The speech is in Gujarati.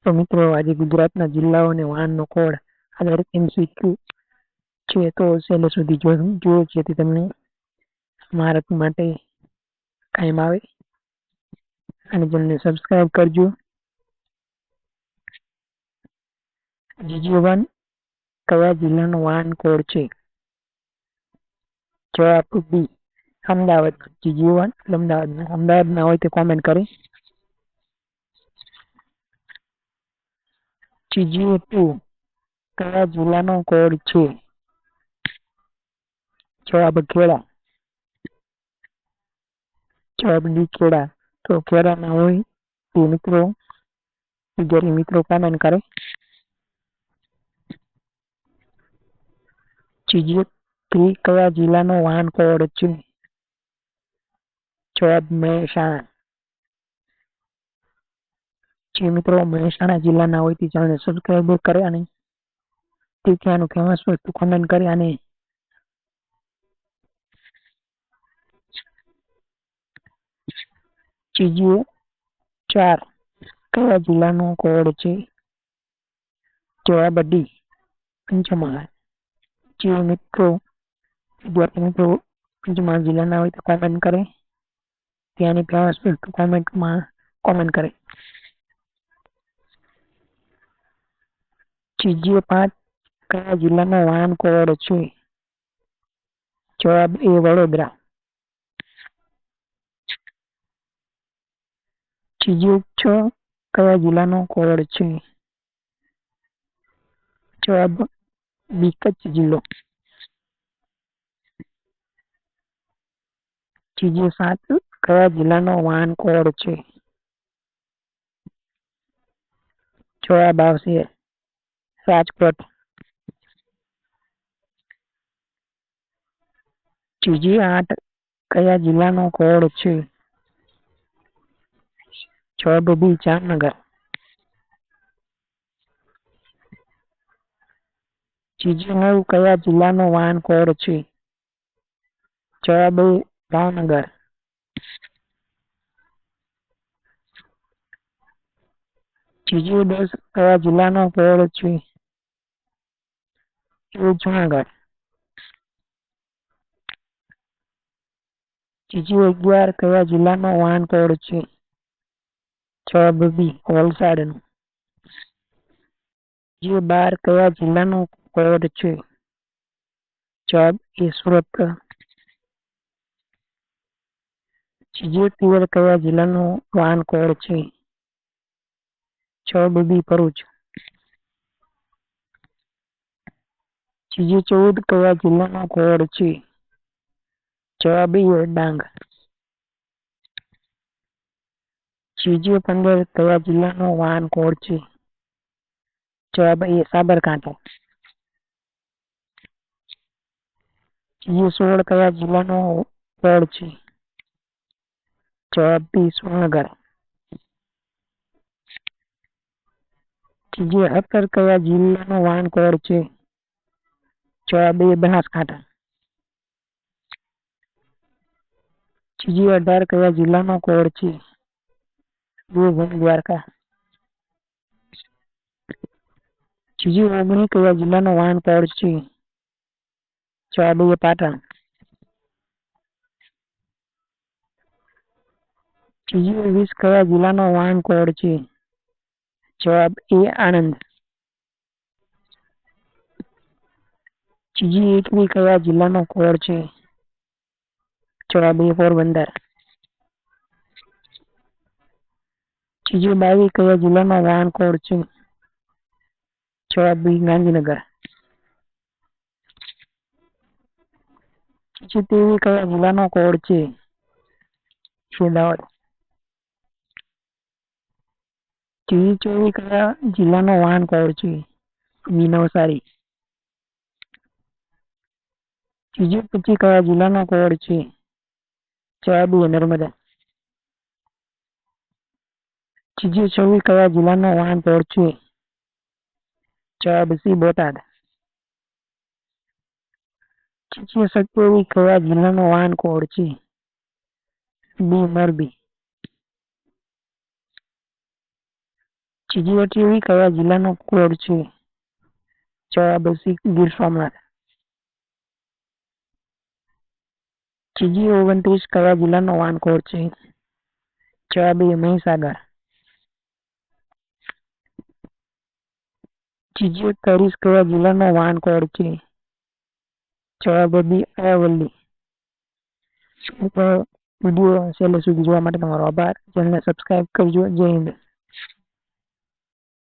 તો મિત્રો આજે ગુજરાતના જિલ્લાઓ અને વાહનનો કોડ આધારિત MCQ છે, તો છેલ્લે સુધી જોજો જેથી તમને માર્ક માટે કાયમ આવે. અને ચેનલને સબસ્ક્રાઇબ કરજો. GG1 કયા જિલ્લાનો વાહન કોડ છે? જવાબ બી અમદાવાદ. GG1 અમદાવાદ ના હોય તો કોમેન્ટ કરે. GG2 કયા જિલ્લાનો કોડ છે? જવાબ ખેડા. જવાબ ડી ખેડા. તો ખેડા ના હોય તો મિત્રો કોમેન્ટ કરે. GG3 કયા જિલ્લાનો વાહન કોડ છે? જવાબ મહેસાણા. જે મિત્રો મહેસાણા જિલ્લાના હોય તે ચેનલને સબસ્ક્રાઇબ કરે અને તે ત્યાંનું ફેમસ વસ્તુ કોમેન્ટ કરે. અને GG4 કયા જિલ્લાનો કોડ છે? જવાબ ડી પંચમહાલ. જે મિત્રો પંચમહાલ જિલ્લાના હોય તો કોમેન્ટ કરે. ત્યાંની ફેમસ વસ્તુ કોમેન્ટ કરે. GG5 કયા જિલ્લાનો વાહન કોડ છે? જવાબ એ વડોદરા. GG6 કયા જિલ્લાનો કોડ છે? જવાબ બી કચ્છ જિલ્લો. GG7 કયા જિલ્લાનો વાહન કોડ છે? જવાબ આવશે રાજકોટ. GG8 કયા જિલ્લાનો કોડ છે? જવાબ બી જામનગર. GG9 કયા જિલ્લાનો વાહન કોડ છે? જવાબ ભાવનગર. GG10 કયા જિલ્લાનો કોડ છે? જુનાગઢ. GG11 કયા જિલ્લાનો વાહન કોડ છે? જવાબ બી વલસાડ. GG12 કયા જિલ્લાનો કોડ છે? જવાબ એ સુરત. GG13 કયા જિલ્લાનો વાહન કોડ છે? જવાબ બી ભરૂચ. GG14 કયા જિલ્લાનો કોડ છે? જવાબ એ ડાંગ. GG15 કયા જિલ્લાનો વાહન કોડ છે? જવાબ એ સાબરકાંઠા. GG16 કયા જિલ્લાનો કોડ છે? જવાબ બી સુરેન્દ્રનગર. GG17 કયા જિલ્લાનો વાહન કોડ છે? જવાબ એ બનાસકાંઠા. GG18 કયા જિલ્લાનો કોડ છે? દ્વારકા. GG19 કયા જિલ્લાનો વાહન કોડ છે? જવાબ એ પાટણ. GG20 કયા જિલ્લાનો વાહન કોડ છે? જવાબ એ આણંદ. GG21 કયા જિલ્લાનો કોડ છે? જવાબ એ પોરબંદર. GG22 કયા જિલ્લાનો વાહન કોડ છે? જવાબ બી ગાંધીનગર. GG23 કયા જિલ્લાનો કોડ છે? દાહોદ. GG24 કયા જિલ્લાનો વાહન કોડ છે? નવસારી. GG25 કયા જિલ્લાનો કોડ છે? જવાબ એ નર્મદા. GG26 કયા જિલ્લાનો વાહન કોડ છે? જવાબ સી બોટાદ. GG27 કયા જિલ્લાનો વાહન કોડ છે? બી મોરબી. ત્રીજી ટીવી કયા જિલ્લાનો કોડ છે? જવાબ સી ગીર સોમનાથ. ત્રીજી 29 કયા જિલ્લાનો વાનકોડ છે? જવાબ એ મહીસાગર. ત્રીજી 30 કયા જિલ્લાનો વાનકોડ છે? જવાબ બી અરવલ્લી. વિડીયો છેલ્લે સુધી જોવા માટે તમારો આભાર. ચેનલને સબસ્ક્રાઇબ કરજો. જય હિન્દ.